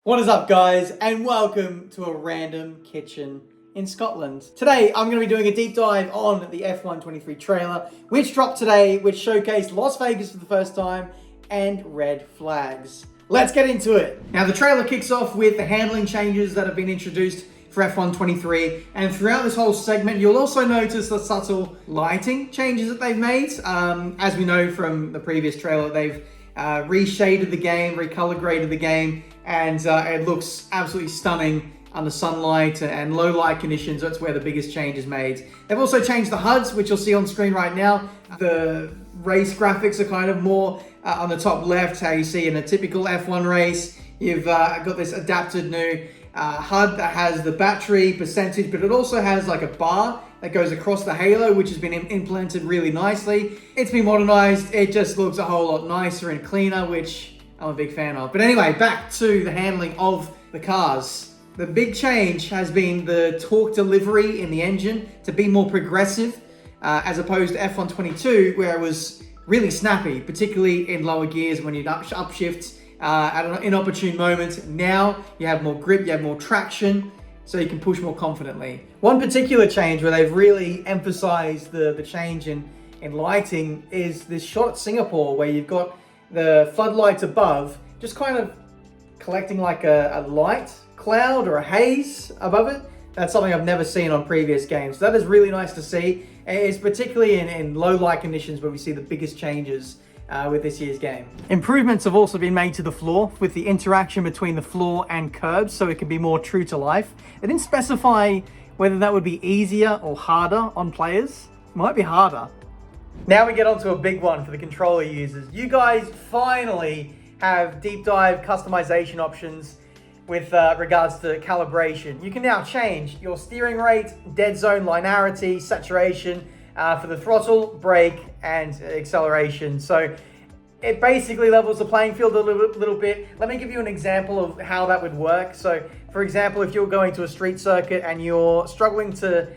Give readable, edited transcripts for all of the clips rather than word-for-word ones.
What is up, guys, and welcome to a random kitchen in Scotland. Today I'm going to be doing a deep dive on the F1 23 trailer, which dropped today, which showcased Las Vegas for the first time and red flags. Let's get into it. Now, the trailer kicks off with the handling changes that have been introduced for F1 23, and throughout this whole segment you'll also notice the subtle lighting changes that they've made. As we know from the previous trailer, they've reshaded the game, recolor graded the game, and it looks absolutely stunning under sunlight and low light conditions. That's where the biggest change is made. They've also changed the HUDs, which you'll see on screen right now. The race graphics are kind of more on the top left, how you see in a typical F1 race. You've got this adapted new HUD that has the battery percentage, but it also has like a bar that goes across the halo, which has been implemented really nicely. It's been modernized. It just looks a whole lot nicer and cleaner, which I'm a big fan of. But anyway, back to the handling of the cars. The big change has been the torque delivery in the engine to be more progressive, as opposed to F1 22, where it was really snappy, particularly in lower gears when you'd upshift at an inopportune moment. Now you have more grip, you have more traction, so you can push more confidently. One particular change where they've really emphasized the change in lighting is this shot at Singapore, where you've got the floodlights above just kind of collecting like a light cloud or a haze above it. That's something I've never seen on previous games. So that is really nice to see. It's particularly in low light conditions where we see the biggest changes with this year's game. Improvements have also been made to the floor with the interaction between the floor and curbs, so it can be more true to life. They didn't specify whether that would be easier or harder on players. It might be harder. Now we get on to a big one for the controller users. You guys finally have deep dive customization options with regards to calibration. You can now change your steering rate, dead zone linearity, saturation for the throttle, brake, and acceleration. So it basically levels the playing field a little bit. Let me give you an example of how that would work. So for example, if you're going to a street circuit and you're struggling to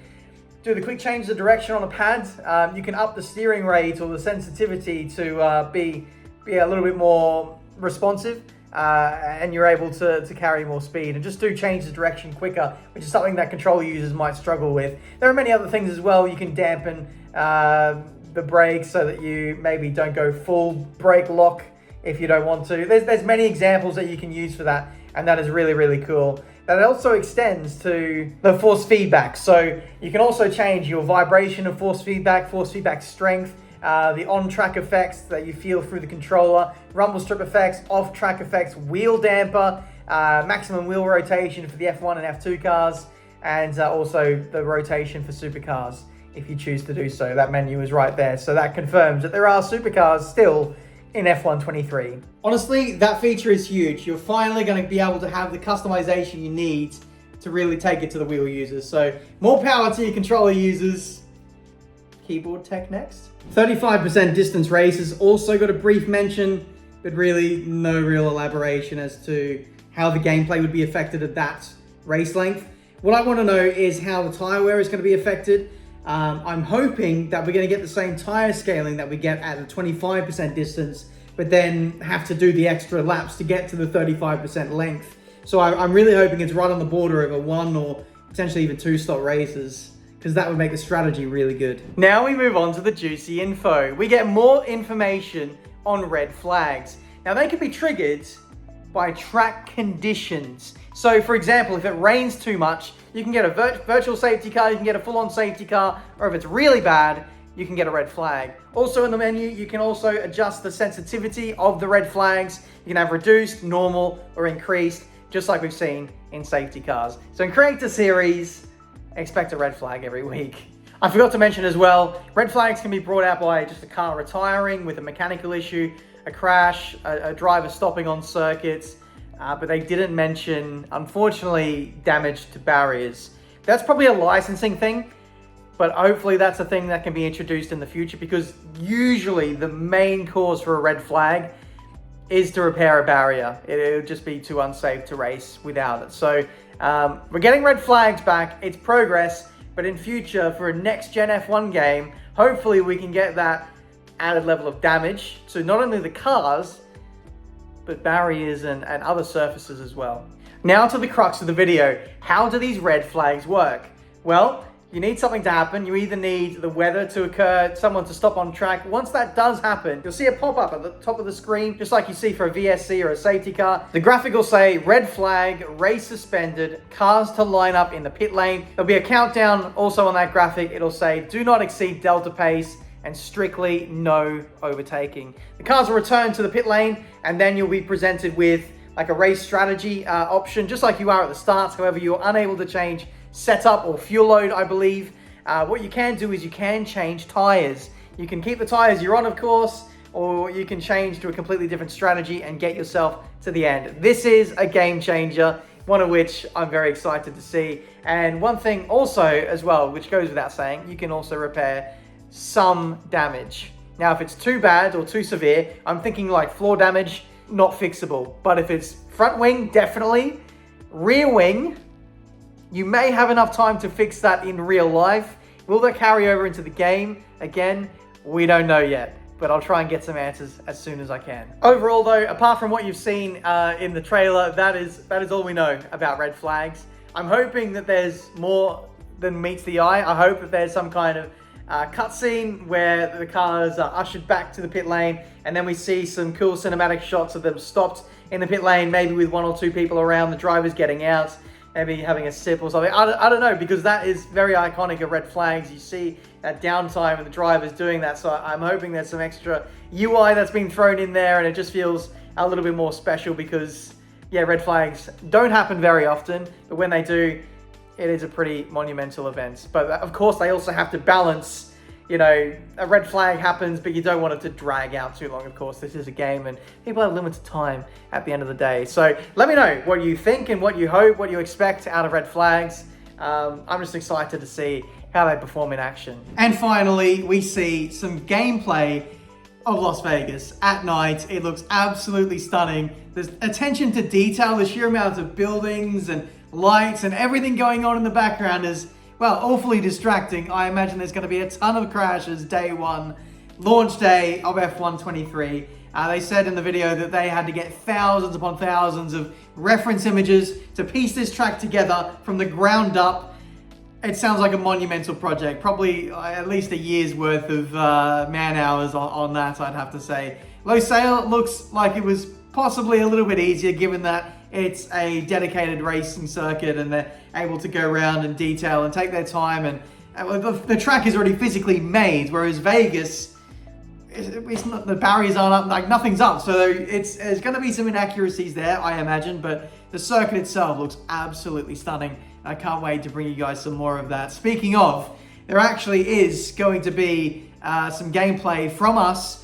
do the quick change of direction on a pad, you can up the steering rate or the sensitivity to be a little bit more responsive, and you're able to carry more speed and just do change the direction quicker, which is something that controller users might struggle with. There are many other things as well. You can dampen the brakes so that you maybe don't go full brake lock if you don't want to. There's many examples that you can use for that, and that is really, really cool. That also extends to the force feedback. So you can also change your vibration of force feedback strength, the on-track effects that you feel through the controller, rumble strip effects, off-track effects, wheel damper, maximum wheel rotation for the F1 and F2 cars, and also the rotation for supercars if you choose to do so. That menu is right there. So that confirms that there are supercars still in F1 23. Honestly, that feature is huge. You're finally going to be able to have the customization you need to really take it to the wheel users. So more power to your controller users. Keyboard tech next. 35% distance races also got a brief mention, but really no real elaboration as to how the gameplay would be affected at that race length. What I want to know is how the tire wear is going to be affected. I'm hoping that we're going to get the same tire scaling that we get at a 25% distance, but then have to do the extra laps to get to the 35% length. So I'm really hoping it's right on the border of a 1 or potentially even 2 stop races, because that would make the strategy really good. Now we move on to the juicy info. We get more information on red flags. Now they can be triggered by track conditions. So for example, if it rains too much, you can get a virtual safety car, you can get a full-on safety car, or if it's really bad, you can get a red flag. Also in the menu, you can also adjust the sensitivity of the red flags. You can have reduced, normal, or increased, just like we've seen in safety cars. So in Creator Series, expect a red flag every week. I forgot to mention as well, red flags can be brought out by just a car retiring with a mechanical issue, a crash, a driver stopping on circuits, but they didn't mention, unfortunately, damage to barriers. That's probably a licensing thing, but hopefully that's a thing that can be introduced in the future, because usually the main cause for a red flag is to repair a barrier. It would just be too unsafe to race without it. So we're getting red flags back. It's progress, but in future for a next gen F1 game, hopefully we can get that added level of damage to not only the cars, but barriers and other surfaces as well. Now to the crux of the video. How do these red flags work? Well, you need something to happen. You either need the weather to occur, someone to stop on track. Once that does happen, you'll see a pop-up at the top of the screen, just like you see for a VSC or a safety car. The graphic will say, red flag, race suspended, cars to line up in the pit lane. There'll be a countdown also on that graphic. It'll say, do not exceed delta pace and strictly no overtaking. The cars will return to the pit lane, and then you'll be presented with like a race strategy option, just like you are at the start. However, you're unable to change setup or fuel load, I believe. What you can do is you can change tires. You can keep the tires you're on, of course, or you can change to a completely different strategy and get yourself to the end. This is a game changer, one of which I'm very excited to see. And one thing also as well, which goes without saying, you can also repair some damage. Now, if it's too bad or too severe, I'm thinking like floor damage, not fixable. But if it's front wing, definitely. Rear wing, you may have enough time to fix that in real life. Will that carry over into the game? Again, we don't know yet, but I'll try and get some answers as soon as I can. Overall though, apart from what you've seen in the trailer, that is all we know about red flags. I'm hoping that there's more than meets the eye. I hope that there's some kind of cutscene where the cars are ushered back to the pit lane, and then we see some cool cinematic shots of them stopped in the pit lane, maybe with one or two people around, the drivers getting out, maybe having a sip or something. I don't know, because that is very iconic of red flags. You see that downtime and the drivers doing that, so I'm hoping there's some extra UI that's been thrown in there, and it just feels a little bit more special because, yeah, red flags don't happen very often, but when they do, it is a pretty monumental event. But of course, they also have to balance, you know, a red flag happens, but you don't want it to drag out too long. Of course, this is a game and people have limited time at the end of the day. So let me know what you think and what you hope, what you expect out of red flags. I'm just excited to see how they perform in action. And finally, we see some gameplay of Las Vegas at night. It looks absolutely stunning. There's attention to detail, the sheer amount of buildings and lights and everything going on in the background is, well, awfully distracting. I imagine there's going to be a ton of crashes day one, launch day of F1 23. They said in the video that they had to get thousands upon thousands of reference images to piece this track together from the ground up. It sounds like a monumental project, probably at least a year's worth of man hours on that, I'd have to say. Losail looks like it was possibly a little bit easier, given that it's a dedicated racing circuit and they're able to go around and detail and take their time, and the track is already physically made, whereas Vegas, it's not, the barriers aren't up, like nothing's up, so there's going to be some inaccuracies there, I imagine, but the circuit itself looks absolutely stunning. I can't wait to bring you guys some more of that. Speaking of, there actually is going to be some gameplay from us,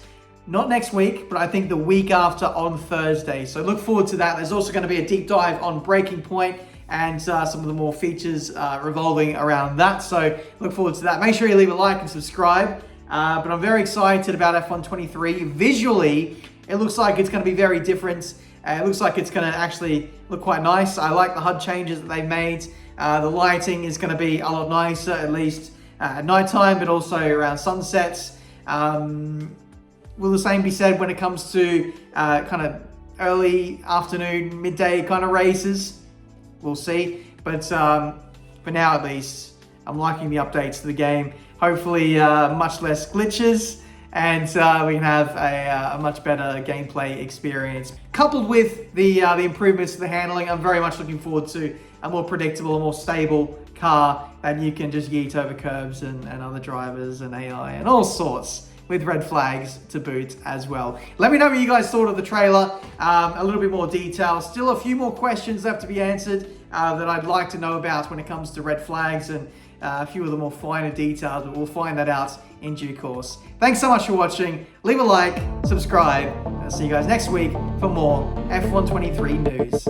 not next week, but I think the week after on Thursday. So look forward to that. There's also going to be a deep dive on Breaking Point and some of the more features revolving around that. So look forward to that. Make sure you leave a like and subscribe. But I'm very excited about F1 23. Visually, it looks like it's going to be very different. It looks like it's going to actually look quite nice. I like the HUD changes that they've made. The lighting is going to be a lot nicer, at least at nighttime, but also around sunsets. Will the same be said when it comes to kind of early afternoon, midday kind of races? We'll see. But for now, at least, I'm liking the updates to the game. Hopefully, much less glitches, and we can have a much better gameplay experience. Coupled with the improvements to the handling, I'm very much looking forward to a more predictable, a more stable car that you can just yeet over curbs and other drivers and AI and all sorts, with red flags to boot as well. Let me know what you guys thought of the trailer. A little bit more detail. Still a few more questions left to be answered that I'd like to know about when it comes to red flags and a few of the more finer details, but we'll find that out in due course. Thanks so much for watching. Leave a like, subscribe, and I'll see you guys next week for more F1 23 news.